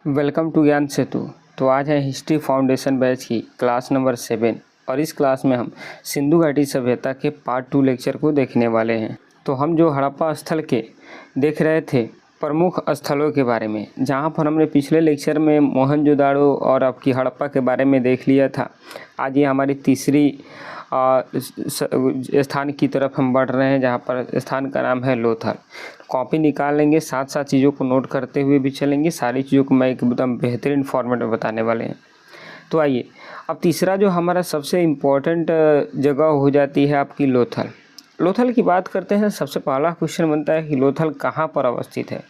Welcome to ज्ञान सेतु। तो आज है हिस्ट्री फाउंडेशन बैच की क्लास नंबर 7 और इस क्लास में हम सिंधु घाटी सभ्यता के पार्ट 2 लेक्चर को देखने वाले हैं। तो हम जो हड़प्पा स्थल के देख रहे थे प्रमुख स्थलों के बारे में, जहां पर हमने पिछले लेक्चर में मोहनजोदाड़ो और आपकी हड़प्पा के बारे में देख लिया था। आज ये हमारी तीसरी स्थान की तरफ हम बढ़ रहे हैं, जहाँ पर स्थान का नाम है लोथल। कॉपी निकाल लेंगे, साथ साथ चीज़ों को नोट करते हुए भी चलेंगे। सारी चीज़ों को मैं एकदम बेहतरीन फॉर्मेट में बताने वाले हैं। तो आइए, अब तीसरा जो हमारा सबसे इम्पोर्टेंट जगह हो जाती है आपकी लोथल। लोथल की बात करते हैं। सबसे पहला क्वेश्चन बनता है कि लोथल कहाँ पर अवस्थित है।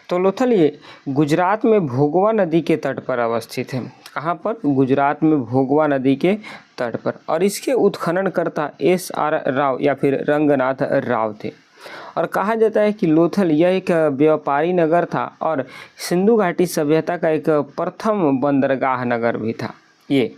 तो लोथल ये गुजरात में भोगवा नदी के तट पर अवस्थित है। कहाँ पर? गुजरात में भोगवा नदी के तट पर। और इसके उत्खननकर्ता SR राव या फिर रंगनाथ राव थे। और कहा जाता है कि लोथल यह एक व्यापारी नगर था और सिंधु घाटी सभ्यता का एक प्रथम बंदरगाह नगर भी था ये।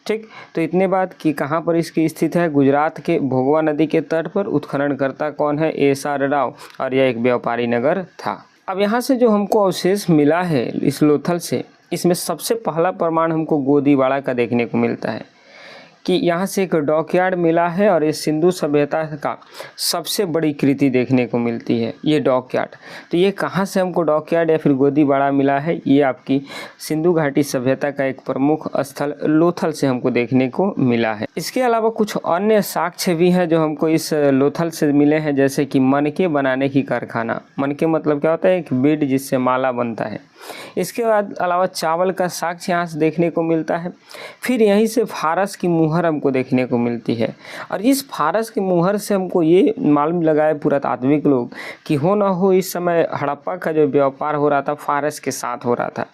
ठीक, तो इतने बात कि कहाँ पर इसकी स्थित है? गुजरात के भोगवा नदी के तट पर। उत्खननकर्ता कौन है? SR राव। और यह एक व्यापारी नगर था। अब यहाँ से जो हमको अवशेष मिला है इस लोथल से, इसमें सबसे पहला प्रमाण हमको गोदीवाड़ा का देखने को मिलता है कि यहाँ से एक डॉकयार्ड मिला है और ये सिंधु सभ्यता का सबसे बड़ी कृति देखने को मिलती है, ये डॉकयार्ड। तो ये कहाँ से हमको डॉकयार्ड या फिर गोदीवाड़ा मिला है? ये आपकी सिंधु घाटी सभ्यता का एक प्रमुख स्थल लोथल से हमको देखने को मिला है। इसके अलावा कुछ अन्य साक्ष्य भी हैं जो हमको इस लोथल से मिले हैं, जैसे कि मनके बनाने की कारखाना। मनके मतलब क्या होता है? एक बीड जिससे माला बनता है। इसके बाद अलावा चावल का साक्ष्य यहाँ से देखने को मिलता है। फिर यहीं से फारस की मुहर हमको देखने को मिलती है। और इस फारस की मुहर से हमको ये मालूम लगाए पुरातात्विक लोग कि हो ना हो इस समय हड़प्पा का जो व्यापार हो रहा था फारस के साथ हो रहा था।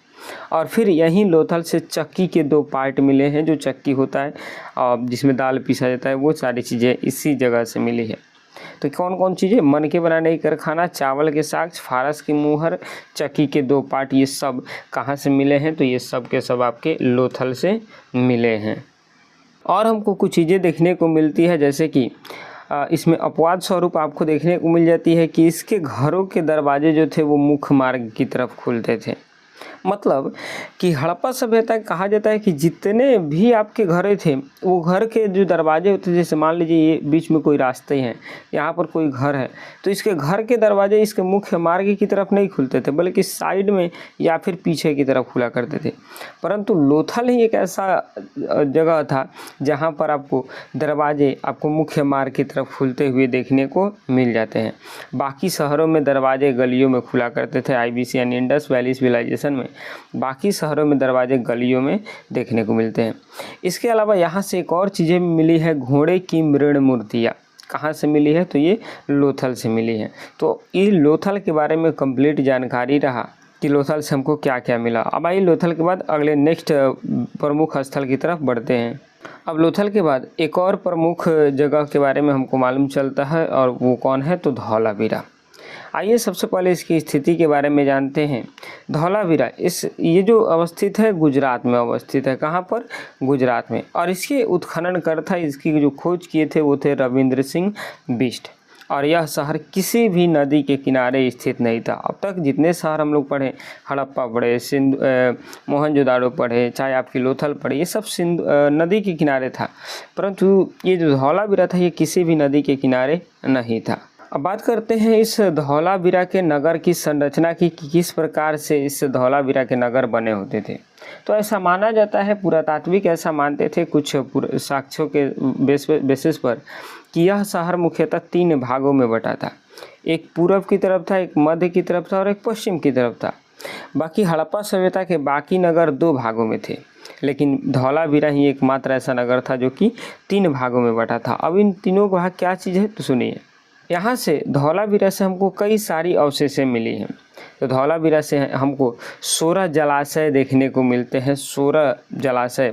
और फिर यहीं लोथल से चक्की के 2 पार्ट मिले हैं। जो चक्की होता है और जिसमें दाल पीसा जाता है, वो सारी चीज़ें इसी जगह से मिली है। तो कौन कौन चीज़ें? मनके बनाने की कारखाना, चावल के साक्ष्य, फारस की मुहर, चक्की के 2 पार्ट, ये सब कहाँ से मिले हैं? तो ये सब के सब आपके लोथल से मिले हैं। और हमको कुछ चीज़ें देखने को मिलती है, जैसे कि इसमें अपवाद स्वरूप आपको देखने को मिल जाती है कि इसके घरों के दरवाजे जो थे वो मुख्य मार्ग की तरफ खुलते थे। मतलब कि हड़प्पा सभ्यता कहा जाता है कि जितने भी आपके घरे थे वो घर के जो दरवाजे होते थे, जैसे मान लीजिए ये बीच में कोई रास्ते हैं, यहाँ पर कोई घर है, तो इसके घर के दरवाजे इसके मुख्य मार्ग की तरफ नहीं खुलते थे, बल्कि साइड में या फिर पीछे की तरफ खुला करते थे। परंतु लोथल ही एक ऐसा जगह था जहाँ पर आपको दरवाजे आपको मुख्य मार्ग की तरफ खुलते हुए देखने को मिल जाते हैं। बाकी शहरों में दरवाजे गलियों में खुला करते थे। IBC यानी इंडस वैली सिविलाइजेशन में बाकी शहरों में दरवाजे गलियों में देखने को मिलते हैं। इसके अलावा यहाँ से एक और चीज़ें मिली है, घोड़े की मृण मूर्तियाँ। कहाँ से मिली है? तो ये लोथल से मिली है। तो ये लोथल के बारे में कंप्लीट जानकारी रहा कि लोथल से हमको क्या क्या मिला। अब आइए लोथल के बाद अगले नेक्स्ट प्रमुख स्थल की तरफ बढ़ते हैं। अब लोथल के बाद एक और प्रमुख जगह के बारे में हमको मालूम चलता है, और वो कौन है? तो धौलावीरा। आइए सबसे पहले इसकी स्थिति के बारे में जानते हैं। धौलावीरा ये जो अवस्थित है गुजरात में अवस्थित है। कहाँ पर? गुजरात में। और इसके उत्खननकर्ता, इसकी जो खोज किए थे वो थे रविंद्र सिंह बिष्ट। और यह शहर किसी भी नदी के किनारे स्थित नहीं था। अब तक जितने शहर हम लोग पढ़े, हड़प्पा पढ़े, मोहनजोदाड़ो पढ़े, चाहे आपकी लोथल पढ़े, ये सब नदी के किनारे था। परंतु ये जो धौलावीरा था ये किसी भी नदी के किनारे नहीं था। अब बात करते हैं इस धौलावीरा के नगर की संरचना की कि किस प्रकार से इस धौलावीरा के नगर बने होते थे। तो ऐसा माना जाता है, पुरातात्विक ऐसा मानते थे कुछ साक्ष्यों के बेसिस पर, कि यह शहर मुख्यतः 3 भागों में बटा था। एक पूर्व की तरफ था, एक मध्य की तरफ था और एक पश्चिम की तरफ था। बाकी हड़प्पा सभ्यता के बाकी नगर 2 भागों में थे, लेकिन धौलावीरा ही एकमात्र ऐसा नगर था जो कि 3 भागों में बटा था। अब इन तीनों का क्या चीज़ है तो सुनिए। यहाँ से धौलावीरा से हमको कई सारी अवशेषें मिली हैं। तो धौलावीरा से हमको 16 जलाशय देखने को मिलते हैं। 16 जलाशय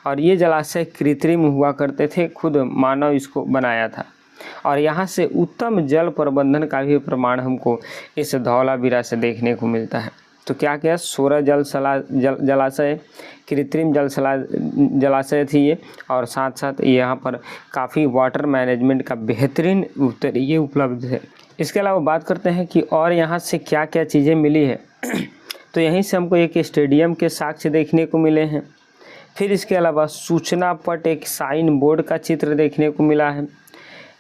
और ये जलाशय कृत्रिम हुआ करते थे, खुद मानव इसको बनाया था। और यहाँ से उत्तम जल प्रबंधन का भी प्रमाण हमको इस धौलावीरा से देखने को मिलता है। तो क्या क्या? 16 जलाशय, कृत्रिम जलाशय थी ये, और साथ साथ यहाँ पर काफ़ी वाटर मैनेजमेंट का बेहतरीन तरीके उपलब्ध है। इसके अलावा बात करते हैं कि और यहाँ से क्या क्या चीज़ें मिली है। तो यहीं से हमको एक स्टेडियम के साक्ष्य देखने को मिले हैं। फिर इसके अलावा सूचना पट, एक साइन बोर्ड का चित्र देखने को मिला है।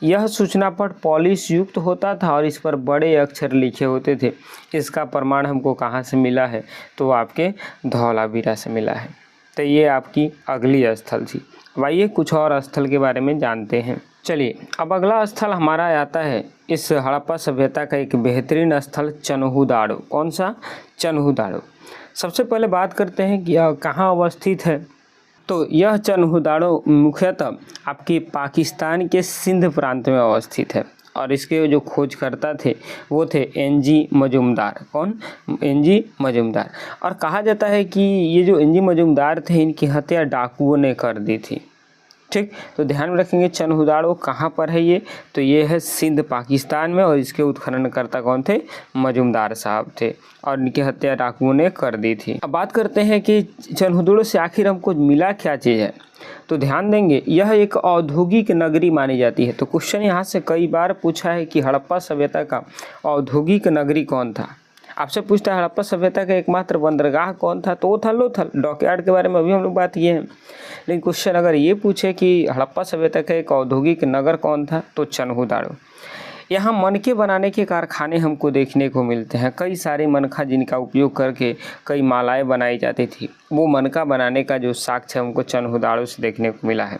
यह सूचना पट पॉलिश युक्त होता था और इस पर बड़े अक्षर लिखे होते थे। इसका प्रमाण हमको कहाँ से मिला है? तो आपके धौलावीरा से मिला है। तो ये आपकी अगली स्थल थी। अब आइए कुछ और स्थल के बारे में जानते हैं। चलिए, अब अगला स्थल हमारा आता है इस हड़प्पा सभ्यता का एक बेहतरीन स्थल चन्हुदाड़ो। कौन सा? चन्हुदाड़ो। सबसे पहले बात करते हैं कि यह कहाँ अवस्थित है। तो यह चन्हुदाड़ो मुख्यतः आपकी पाकिस्तान के सिंध प्रांत में अवस्थित है और इसके जो खोजकर्ता थे वो थे एन.जी. मजूमदार। कौन? एन.जी. मजूमदार। और कहा जाता है कि ये जो एन.जी. मजूमदार थे इनकी हत्या डाकुओं ने कर दी थी। ठीक, तो ध्यान में रखेंगे चन्हुदाड़ो कहाँ पर है ये? तो ये है सिंध पाकिस्तान में और इसके उत्खननकर्ता कौन थे? मजूमदार साहब थे और इनकी हत्या डाकुओं ने कर दी थी। अब बात करते हैं कि चन्हुदाड़ो से आखिर हमको मिला क्या चीज़ है। तो ध्यान देंगे यह एक औद्योगिक नगरी मानी जाती है। तो क्वेश्चन यहाँ से कई बार पूछा है कि हड़प्पा सभ्यता का औद्योगिक नगरी कौन था। आपसे पूछता है हड़प्पा सभ्यता का एकमात्र बंदरगाह कौन था? तो वो था लोथल। डॉकयार्ड के बारे में अभी हम लोग बात किए हैं। लेकिन क्वेश्चन अगर ये पूछे कि हड़प्पा सभ्यता का एक औद्योगिक नगर कौन था, तो चन्हुदाड़ो। यहाँ मनके बनाने के कारखाने हमको देखने को मिलते हैं। कई सारे मनखा जिनका उपयोग करके कई मालाएं बनाई जाती थी, वो मनका बनाने का जो साक्ष्य हमको चन्हुदाड़ो से देखने को मिला है।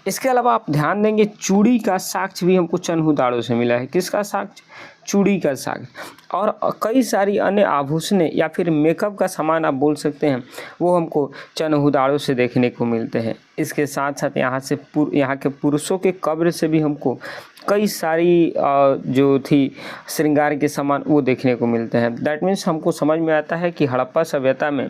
इसके अलावा आप ध्यान देंगे चूड़ी का साक्ष्य भी हमको चन्हुदाड़ो से मिला है। किसका साक्ष्य? चूड़ी का साक्ष्य। और कई सारी अन्य आभूषण या फिर मेकअप का सामान आप बोल सकते हैं, वो हमको चन्हुदाड़ो से देखने को मिलते हैं। इसके साथ साथ यहाँ के पुरुषों के कब्र से भी हमको कई सारी जो थी श्रृंगार के सामान वो देखने को मिलते हैं। दैट मीन्स हमको समझ में आता है कि हड़प्पा सभ्यता में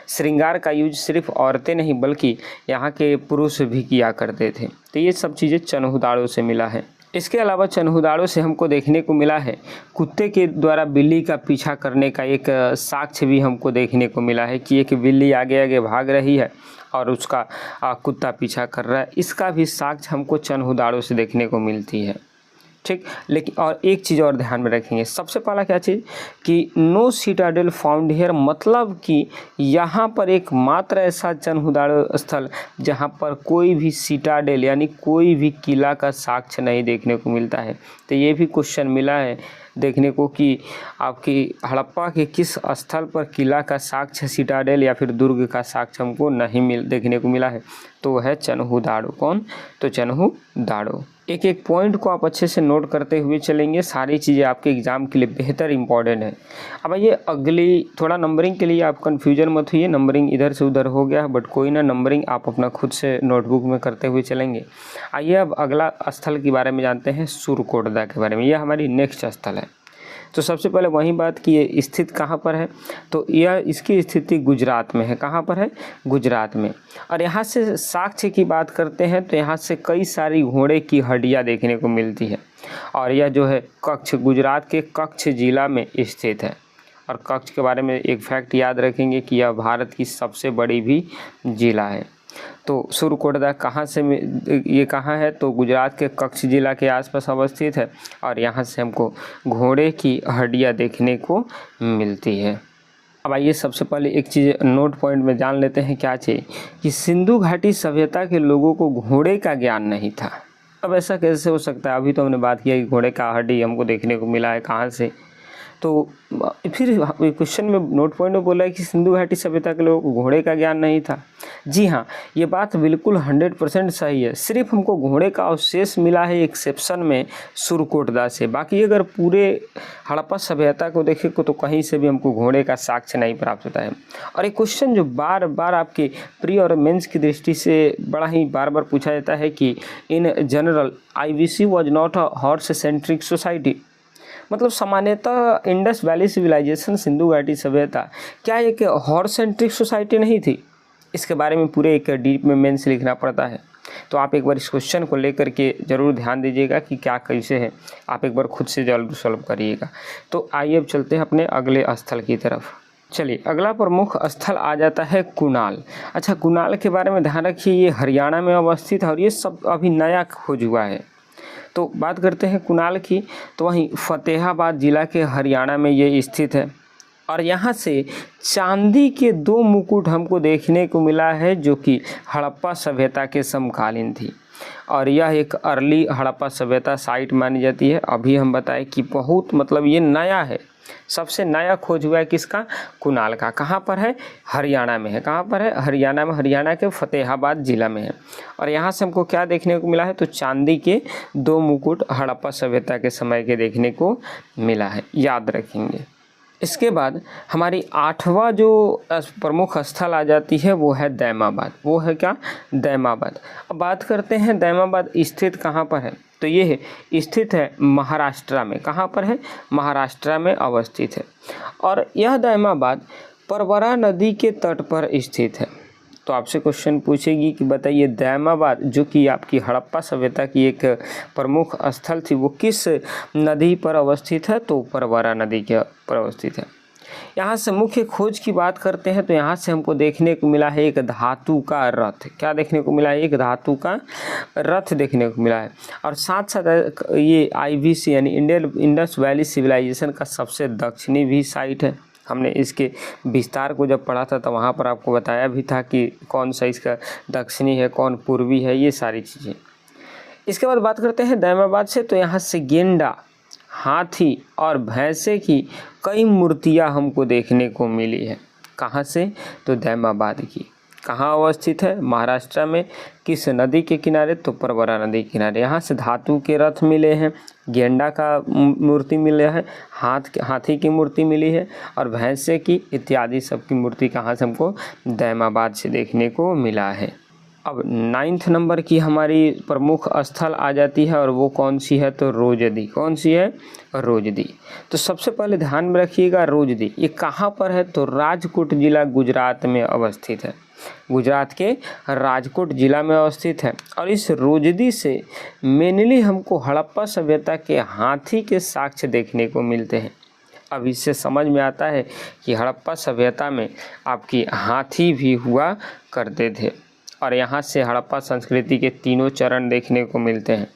श्रृंगार का यूज सिर्फ औरतें नहीं बल्कि यहाँ के पुरुष भी किया करते थे। तो ये सब चीज़ें चन्हुदाड़ो से मिला है। इसके अलावा चन्हुदाड़ो से हमको देखने को मिला है कुत्ते के द्वारा बिल्ली का पीछा करने का एक साक्ष्य भी हमको देखने को मिला है कि एक बिल्ली आगे आगे भाग रही है और उसका कुत्ता पीछा कर रहा है। इसका भी साक्ष्य हमको चन्हुदाड़ो से देखने को मिलती है। ठीक, लेकिन और एक चीज़ और ध्यान में रखेंगे। सबसे पहला क्या चीज़ कि नो सिटाडेल फाउंड हियर, मतलब कि यहाँ पर एक मात्र ऐसा चन्हुदाड़ो स्थल जहाँ पर कोई भी सिटाडेल यानी कोई भी किला का साक्ष्य नहीं देखने को मिलता है। तो ये भी क्वेश्चन मिला है देखने को कि आपकी हड़प्पा के किस स्थल पर किला का साक्ष्य, सिटाडेल या फिर दुर्ग का साक्ष्य हमको नहीं देखने को मिला है। तो वह है चन्हुदाड़ो। कौन? तो चन्हुदाड़ो। एक एक पॉइंट को आप अच्छे से नोट करते हुए चलेंगे। सारी चीज़ें आपके एग्ज़ाम के लिए बेहतर इंपॉर्टेंट है। अब ये अगली थोड़ा नंबरिंग के लिए आप कन्फ्यूजन मत हुई, नंबरिंग इधर से उधर हो गया बट कोई ना, नंबरिंग आप अपना खुद से नोटबुक में करते हुए चलेंगे। आइए अब अगला स्थल के बारे में जानते हैं, सुरकोटदा के बारे में। यह हमारी नेक्स्ट स्थल है। तो सबसे पहले वही बात कि ये स्थित कहाँ पर है, तो यह इसकी स्थिति गुजरात में है। कहाँ पर है? गुजरात में। और यहाँ से साक्ष्य की बात करते हैं तो यहाँ से कई सारी घोड़े की हड्डियाँ देखने को मिलती है। और यह जो है कच्छ, गुजरात के कच्छ जिला में स्थित है। और कच्छ के बारे में एक फैक्ट याद रखेंगे कि यह भारत की सबसे बड़ी भी जिला है। तो सुरकोटदा कहाँ से ये कहाँ है? तो गुजरात के कच्छ जिला के आसपास अवस्थित है और यहाँ से हमको घोड़े की हड्डियाँ देखने को मिलती है। अब आइए सबसे पहले एक चीज़ नोट पॉइंट में जान लेते हैं क्या चीज़ कि सिंधु घाटी सभ्यता के लोगों को घोड़े का ज्ञान नहीं था। अब ऐसा कैसे हो सकता है? अभी तो हमने बात किया कि घोड़े का हड्डी हमको देखने को मिला है, कहाँ से? तो फिर क्वेश्चन में नोट पॉइंट में बोला है कि सिंधु घाटी सभ्यता के लोगों को घोड़े का ज्ञान नहीं था। जी हाँ, ये बात बिल्कुल 100% सही है। सिर्फ हमको घोड़े का अवशेष मिला है एक्सेप्शन में सुरकोटदा से। बाकी अगर पूरे हड़प्पा सभ्यता को देखें तो कहीं से भी हमको घोड़े का साक्ष्य नहीं प्राप्त होता है। और एक क्वेश्चन जो बार बार आपके प्री और मेंस की दृष्टि से बड़ा ही बार बार पूछा जाता है कि in general IBC was not a horse centric society, मतलब सामान्यतः इंडस वैली सिविलाइजेशन, सिंधु घाटी सभ्यता क्या एक हॉर्स सेंट्रिक सोसाइटी नहीं थी? इसके बारे में पूरे एक डीप में मेंस लिखना पड़ता है। तो आप एक बार इस क्वेश्चन को लेकर के ज़रूर ध्यान दीजिएगा कि क्या कैसे है, आप एक बार खुद से जरूर सॉल्व करिएगा। तो आइए अब चलते हैं अपने अगले स्थल की तरफ। चलिए, अगला प्रमुख स्थल आ जाता है कुणाल। अच्छा, कुणाल के बारे में ध्यान रखिए, ये हरियाणा में अवस्थित है और ये सब अभी नया खोज हुआ है। तो बात करते हैं कुणाल की, तो वहीं फतेहाबाद जिला के हरियाणा में ये स्थित है। और यहाँ से चांदी के 2 मुकुट हमको देखने को मिला है जो कि हड़प्पा सभ्यता के समकालीन थी, और यह एक अर्ली हड़प्पा सभ्यता साइट मानी जाती है। अभी हम बताएं कि बहुत मतलब ये नया है, सबसे नया खोज हुआ है किसका, कुणाल का। कहाँ पर है, हरियाणा में है। कहाँ पर है, हरियाणा में, हरियाणा के फतेहाबाद जिला में है। और यहाँ से हमको क्या देखने को मिला है, तो चांदी के 2 मुकुट हड़प्पा सभ्यता के समय के देखने को मिला है, याद रखेंगे। इसके बाद हमारी 8वां जो प्रमुख स्थल आ जाती है वो है दैमाबाद। वो है क्या, दैमाबाद। अब बात करते हैं दैमाबाद स्थित कहाँ पर है, तो ये है स्थित है महाराष्ट्र में। कहाँ पर है, महाराष्ट्र में अवस्थित है। और यह दैमाबाद परवरा नदी के तट पर स्थित है। तो आपसे क्वेश्चन पूछेगी कि बताइए दैमाबाद जो कि आपकी हड़प्पा सभ्यता की एक प्रमुख स्थल थी वो किस नदी पर अवस्थित है, तो परवरा नदी के पर अवस्थित है। यहाँ से मुख्य खोज की बात करते हैं तो यहाँ से हमको देखने को मिला है एक धातु का रथ। क्या देखने को मिला है, एक धातु का रथ देखने को मिला है। और साथ साथ ये IVC यानी इंडियन इंडस वैली सिविलाइजेशन का सबसे दक्षिणी भी साइट है। हमने इसके विस्तार को जब पढ़ा था तो वहाँ पर आपको बताया भी था कि कौन सा इसका दक्षिणी है, कौन पूर्वी है, ये सारी चीज़ें। इसके बाद बात करते हैं दैमाबाद से, तो यहाँ से गेंडा, हाथी और भैंसे की कई मूर्तियाँ हमको देखने को मिली है। कहाँ से, तो दैमाबाद की। कहाँ अवस्थित है, महाराष्ट्र में। किस नदी के किनारे, तो परवरा नदी के किनारे। यहाँ से धातु के रथ मिले हैं, गेंडा का मूर्ति मिला है, हाथी की मूर्ति मिली है और भैंसे की इत्यादि सब की मूर्ति कहाँ से हमको दैमाबाद से देखने को मिला है। अब 9th नंबर की हमारी प्रमुख स्थल आ जाती है और वो कौन सी है, तो रोजदी। कौन सी है, रोजदी। तो सबसे पहले ध्यान में रखिएगा रोजदी ये कहाँ पर है, तो राजकोट जिला गुजरात में अवस्थित है। गुजरात के राजकोट जिला में अवस्थित है। और इस रोजदी से मेनली हमको हड़प्पा सभ्यता के हाथी के साक्ष्य देखने को मिलते हैं। अब इससे समझ में आता है कि हड़प्पा सभ्यता में आपकी हाथी भी हुआ करते थे। और यहाँ से हड़प्पा संस्कृति के 3 चरण देखने को मिलते हैं।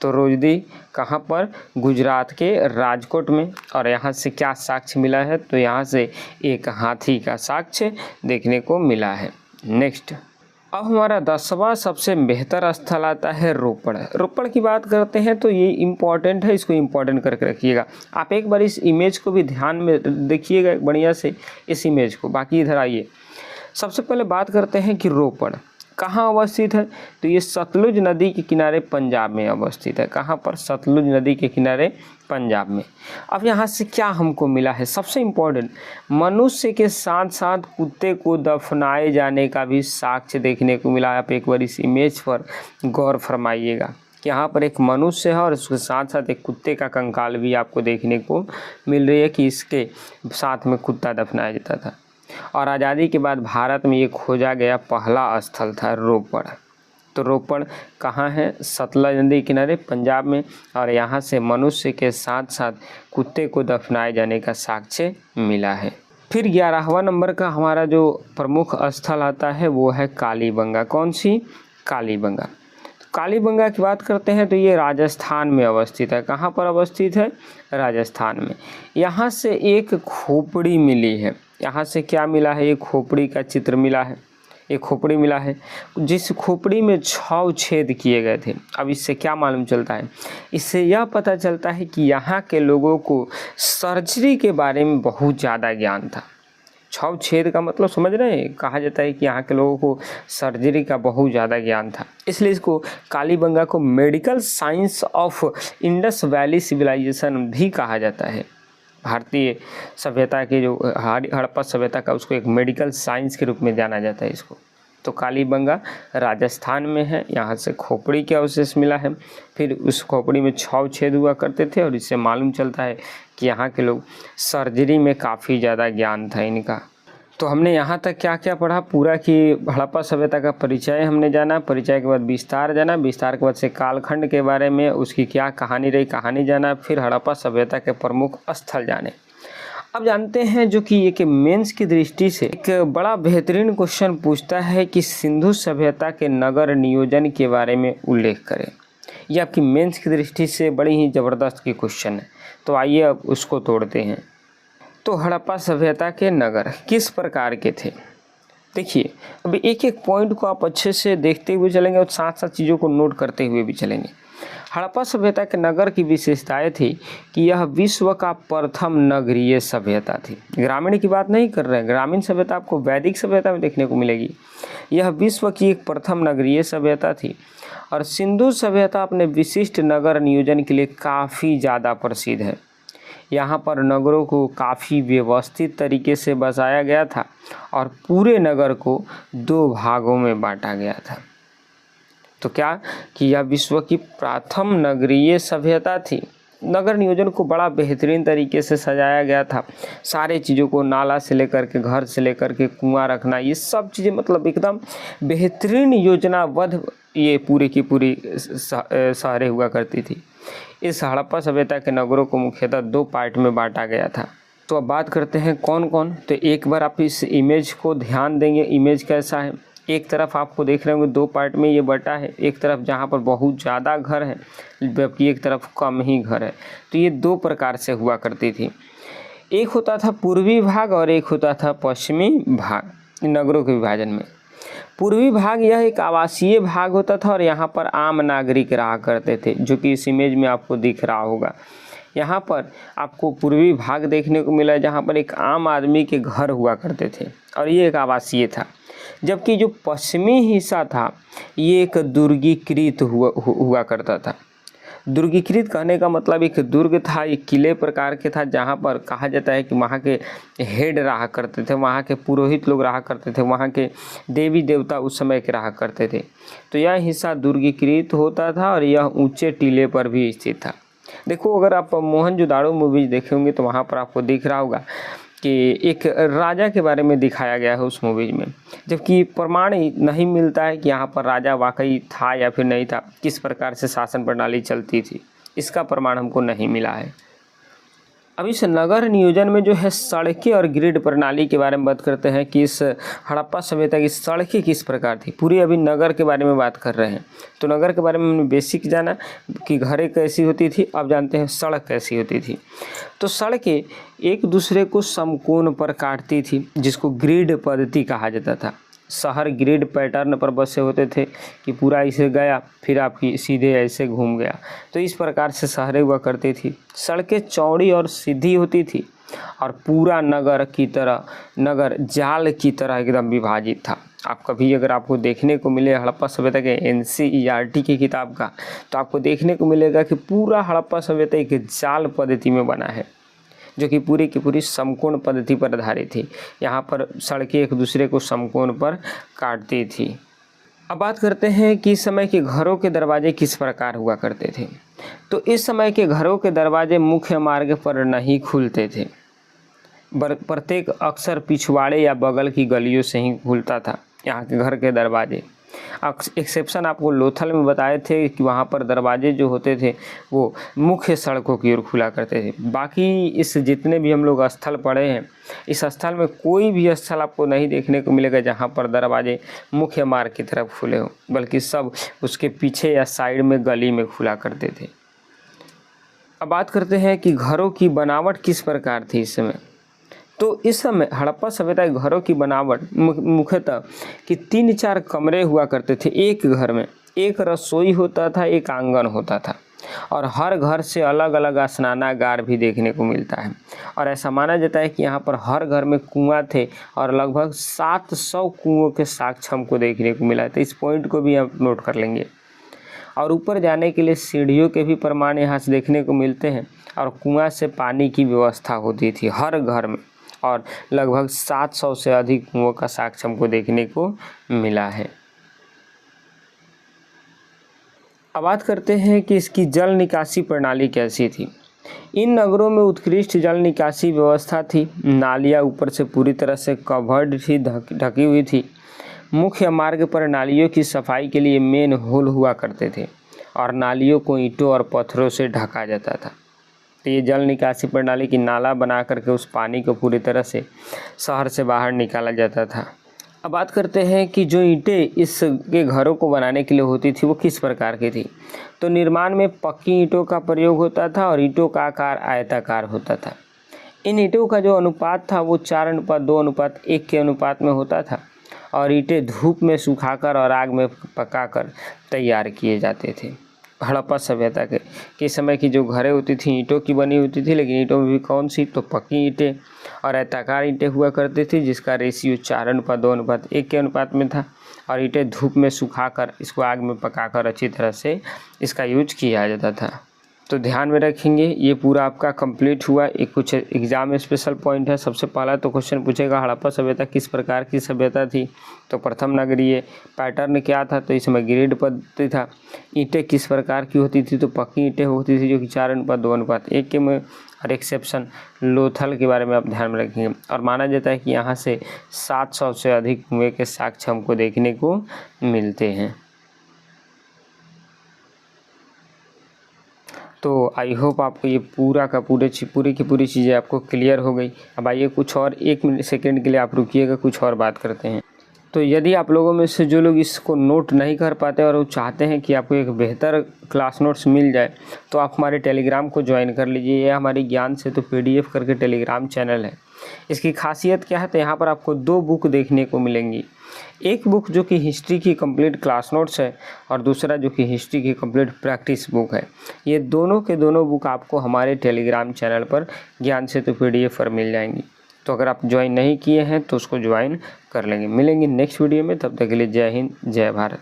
तो रोजदी कहाँ पर, गुजरात के राजकोट में। और यहाँ से क्या साक्ष्य मिला है, तो यहाँ से एक हाथी का साक्ष्य देखने को मिला है। नेक्स्ट, अब हमारा 10वां सबसे बेहतर स्थल आता है रोपड़। रोपड़ की बात करते हैं तो ये इम्पॉर्टेंट है, इसको इम्पॉर्टेंट करके रखिएगा। आप एक बार इस इमेज को भी ध्यान में देखिएगा बढ़िया से, इस इमेज को। बाकी इधर आइए, सबसे पहले बात करते हैं कि रोपड़ कहाँ अवस्थित है, तो ये सतलुज नदी के किनारे पंजाब में अवस्थित है। कहाँ पर, सतलुज नदी के किनारे पंजाब में। अब यहाँ से क्या हमको मिला है, सबसे इम्पोर्टेंट, मनुष्य के साथ साथ कुत्ते को दफनाए जाने का भी साक्ष्य देखने को मिला है। आप एक बार इस इमेज पर गौर फरमाइएगा कि यहाँ पर एक मनुष्य है और उसके साथ साथ एक कुत्ते का कंकाल भी आपको देखने को मिल रही है कि इसके साथ में कुत्ता दफनाया जाता था। और आज़ादी के बाद भारत में ये खोजा गया पहला स्थल था रोपड़। तो रोपड़ कहाँ है, सतलज नदी किनारे पंजाब में। और यहाँ से मनुष्य के साथ साथ कुत्ते को दफनाए जाने का साक्ष्य मिला है। फिर 11वां नंबर का हमारा जो प्रमुख स्थल आता है वो है कालीबंगा। कौन सी, कालीबंगा। कालीबंगा की बात करते हैं तो ये राजस्थान में अवस्थित है। कहाँ पर अवस्थित है, राजस्थान में। यहाँ से एक खोपड़ी मिली है। यहाँ से क्या मिला है, एक खोपड़ी का चित्र मिला है, एक खोपड़ी मिला है जिस खोपड़ी में 6 छेद किए गए थे। अब इससे क्या मालूम चलता है, इससे यह पता चलता है कि यहाँ के लोगों को सर्जरी के बारे में बहुत ज़्यादा ज्ञान था। 6 छेद का मतलब समझ रहे हैं, कहा जाता है कि यहाँ के लोगों को सर्जरी का बहुत ज़्यादा ज्ञान था, इसलिए इसको कालीबंगा को medical science of Indus valley civilisation भी कहा जाता है। भारतीय सभ्यता के जो हड़प्पा सभ्यता का, उसको एक मेडिकल साइंस के रूप में जाना जाता है इसको। तो कालीबंगा राजस्थान में है। यहाँ से खोपड़ी के अवशेष मिला है। फिर उस खोपड़ी में 6 छेद हुआ करते थे और इससे मालूम चलता है कि यहाँ के लोग सर्जरी में काफ़ी ज़्यादा ज्ञान था इनका। तो हमने यहाँ तक क्या क्या पढ़ा पूरा कि हड़प्पा सभ्यता का परिचय हमने जाना, परिचय के बाद विस्तार जाना, विस्तार के बाद से कालखंड के बारे में उसकी क्या कहानी रही, कहानी जाना, फिर हड़प्पा सभ्यता के प्रमुख स्थल जाने। अब जानते हैं जो कि एक मेंस की दृष्टि से एक बड़ा बेहतरीन क्वेश्चन पूछता है कि सिंधु सभ्यता के नगर नियोजन के बारे में उल्लेख करें। यह आपकी मेंस की दृष्टि से बड़ी ही ज़बरदस्त की क्वेश्चन है। तो आइए अब उसको तोड़ते हैं। तो हड़प्पा सभ्यता के नगर किस प्रकार के थे? देखिए, अभी एक एक पॉइंट को आप अच्छे से देखते हुए चलेंगे और साथ साथ चीज़ों को नोट करते हुए भी चलेंगे। हड़प्पा सभ्यता के नगर की विशेषताएं थी कि यह विश्व का प्रथम नगरीय सभ्यता थी। ग्रामीण की बात नहीं कर रहे हैं, ग्रामीण सभ्यता आपको वैदिक सभ्यता में देखने को मिलेगी। यह विश्व की एक प्रथम नगरीय सभ्यता थी और सिंधु सभ्यता अपने विशिष्ट नगर नियोजन के लिए काफ़ी ज़्यादा प्रसिद्ध है। यहाँ पर नगरों को काफ़ी व्यवस्थित तरीके से बसाया गया था और पूरे नगर को 2 भागों में बांटा गया था। तो क्या कि यह विश्व की प्रथम नगरीय सभ्यता थी। नगर नियोजन को बड़ा बेहतरीन तरीके से सजाया गया था। सारे चीज़ों को नाला से लेकर के, घर से लेकर के, कुआं रखना, ये सब चीज़ें मतलब एकदम बेहतरीन योजनाबद्ध ये पूरी की पूरी शहरें हुआ करती थी। इस हड़प्पा सभ्यता के नगरों को मुख्यतः 2 पार्ट में बांटा गया था। तो अब बात करते हैं कौन कौन। तो एक बार आप इस इमेज को ध्यान देंगे, इमेज कैसा है। एक तरफ आपको देख रहे होंगे 2 पार्ट में ये बटा है, एक तरफ जहाँ पर बहुत ज़्यादा घर है जबकि एक तरफ कम ही घर है। तो ये 2 प्रकार से हुआ करती थी। एक होता था पूर्वी भाग और एक होता था पश्चिमी भाग नगरों के विभाजन में। पूर्वी भाग यह एक आवासीय भाग होता था और यहाँ पर आम नागरिक रहा करते थे, जो कि इस इमेज में आपको दिख रहा होगा। यहाँ पर आपको पूर्वी भाग देखने को मिला जहाँ पर एक आम आदमी के घर हुआ करते थे और ये एक आवासीय था। जबकि जो पश्चिमी हिस्सा था ये एक दुर्गीकृत हुआ करता था। दुर्गीकृत कहने का मतलब एक दुर्ग था, एक किले प्रकार के था जहाँ पर कहा जाता है कि वहाँ के हेड रहा करते थे, वहाँ के पुरोहित लोग रहा करते थे, वहाँ के देवी देवता उस समय के रहा करते थे। तो यह हिस्सा दुर्गीकृत होता था और यह ऊंचे टीले पर भी स्थित था। देखो, अगर आप मोहनजोदाड़ो मूवीज देखे होंगे तो वहाँ पर आपको दिख रहा होगा कि एक राजा के बारे में दिखाया गया है उस मूवी में, जबकि प्रमाण नहीं मिलता है कि यहाँ पर राजा वाकई था या फिर नहीं था, किस प्रकार से शासन प्रणाली चलती थी, इसका प्रमाण हमको नहीं मिला है। अब इस नगर नियोजन में जो है सड़कें और ग्रिड प्रणाली के बारे में बात करते हैं कि इस हड़प्पा सभ्यता की सड़कें किस प्रकार थी। पूरी अभी नगर के बारे में बात कर रहे हैं, तो नगर के बारे में हमने बेसिक जाना कि घरें कैसी होती थी, अब जानते हैं सड़क कैसी होती थी। तो सड़कें एक दूसरे को समकोण पर काटती थी जिसको ग्रिड पद्धति कहा जाता था। शहर ग्रिड पैटर्न पर बसे होते थे कि पूरा ऐसे गया फिर आपकी सीधे ऐसे घूम गया, तो इस प्रकार से शहरें हुआ करती थी। सड़कें चौड़ी और सीधी होती थी और पूरा नगर जाल की तरह एकदम विभाजित था। आप कभी अगर आपको देखने को मिले हड़प्पा सभ्यता के NCERT की किताब का, तो आपको देखने को मिलेगा कि पूरा हड़प्पा सभ्यता एक जाल पद्धति में बना है जो कि पूरी की पूरी समकोण पद्धति पर आधारित थी। यहाँ पर सड़कें एक दूसरे को समकोण पर काटती थी। अब बात करते हैं कि इस समय के घरों के दरवाजे किस प्रकार हुआ करते थे। तो इस समय के घरों के दरवाजे मुख्य मार्ग पर नहीं खुलते थे, प्रत्येक अक्सर पिछवाड़े या बगल की गलियों से ही खुलता था यहाँ के घर के दरवाजे। एक्सेप्शन आपको लोथल में बताए थे कि वहाँ पर दरवाजे जो होते थे वो मुख्य सड़कों की ओर खुला करते थे। बाकी इस जितने भी हम लोग स्थल पढ़े हैं, इस स्थल में कोई भी स्थल आपको नहीं देखने को मिलेगा जहाँ पर दरवाजे मुख्य मार्ग की तरफ खुले हों, बल्कि सब उसके पीछे या साइड में गली में खुला करते थे। अब बात करते हैं कि घरों की बनावट किस प्रकार थी इस समय। तो इस समय हड़प्पा सभ्यता के घरों की बनावट मुख्यतः कि 3-4 कमरे हुआ करते थे। एक घर में एक रसोई होता था, एक आंगन होता था और हर घर से अलग अलग स्नानागार भी देखने को मिलता है। और ऐसा माना जाता है कि यहाँ पर हर घर में कुआं थे और लगभग 700 कुओं के साक्ष्य हमको देखने को मिला। तो इस पॉइंट को भी आप नोट कर लेंगे। और ऊपर जाने के लिए सीढ़ियों के भी प्रमाण यहाँ से देखने को मिलते हैं और कुआं से पानी की व्यवस्था होती थी हर घर में और लगभग 700 से अधिक कुओं का साक्ष्य हमको देखने को मिला है। अब बात करते हैं कि इसकी जल निकासी प्रणाली कैसी थी। इन नगरों में उत्कृष्ट जल निकासी व्यवस्था थी। नालियाँ ऊपर से पूरी तरह से कवर्ड थी, ढकी हुई थी। मुख्य मार्ग पर नालियों की सफाई के लिए मेन होल हुआ करते थे और नालियों को ईंटों और पत्थरों से ढका जाता था। तो ये जल निकासी प्रणाली की नाला बना करके उस पानी को पूरी तरह से शहर से बाहर निकाला जाता था। अब बात करते हैं कि जो ईंटें इसके घरों को बनाने के लिए होती थी वो किस प्रकार की थी। तो निर्माण में पक्की ईंटों का प्रयोग होता था और ईंटों का आकार आयताकार होता था। इन ईंटों का जो अनुपात था वो 4:2:1 के अनुपात में होता था और ईंटें धूप में सुखाकर और आग में पकाकर तैयार किए जाते थे। हड़प्पा सभ्यता के समय की जो घरें होती थी ईंटों की बनी होती थी, लेकिन ईंटों में भी कौन सी, तो पक्की ईंटें और आयताकार ईंटें हुआ करती थी जिसका रेशियो 4:2:1 के अनुपात में था और ईंटें धूप में सुखाकर इसको आग में पकाकर अच्छी तरह से इसका यूज किया जाता था। तो ध्यान में रखेंगे, ये पूरा आपका कंप्लीट हुआ। एक कुछ एग्जाम में स्पेशल पॉइंट है। सबसे पहला तो क्वेश्चन पूछेगा हड़प्पा सभ्यता किस प्रकार की सभ्यता थी, तो प्रथम नगरीय। पैटर्न क्या था, तो इसमें ग्रिड पद्धति था। ईंटें किस प्रकार की होती थी, तो पक्की ईंटें होती थी जो कि 4:2:1 के में। और एक्सेप्शन लोथल के बारे में आप ध्यान में रखेंगे। और माना जाता है कि यहाँ से 700 से अधिक कुएं के साक्ष्य हमको देखने को मिलते हैं। तो आई होप आपको ये पूरा का पूरी की पूरी चीज़ें आपको क्लियर हो गई। अब आइए कुछ और 1 मिनट सेकेंड के लिए आप रुकिएगा, कुछ और बात करते हैं। तो यदि आप लोगों में से जो लोग इसको नोट नहीं कर पाते और वो चाहते हैं कि आपको एक बेहतर क्लास नोट्स मिल जाए, तो आप हमारे टेलीग्राम को ज्वाइन कर लीजिए। ये हमारी ज्ञान सेतु PDF करके टेलीग्राम चैनल है। इसकी खासियत क्या है, तो यहाँ पर आपको 2 बुक देखने को मिलेंगी। एक बुक जो कि हिस्ट्री की कंप्लीट क्लास नोट्स है और दूसरा जो कि हिस्ट्री की कंप्लीट प्रैक्टिस बुक है। ये दोनों के दोनों बुक आपको हमारे टेलीग्राम चैनल पर ज्ञान सेतु PDF पर मिल जाएंगी। तो अगर आप ज्वाइन नहीं किए हैं तो उसको ज्वाइन कर लेंगे। मिलेंगे नेक्स्ट वीडियो में, तब तक के लिए जय हिंद, जय भारत।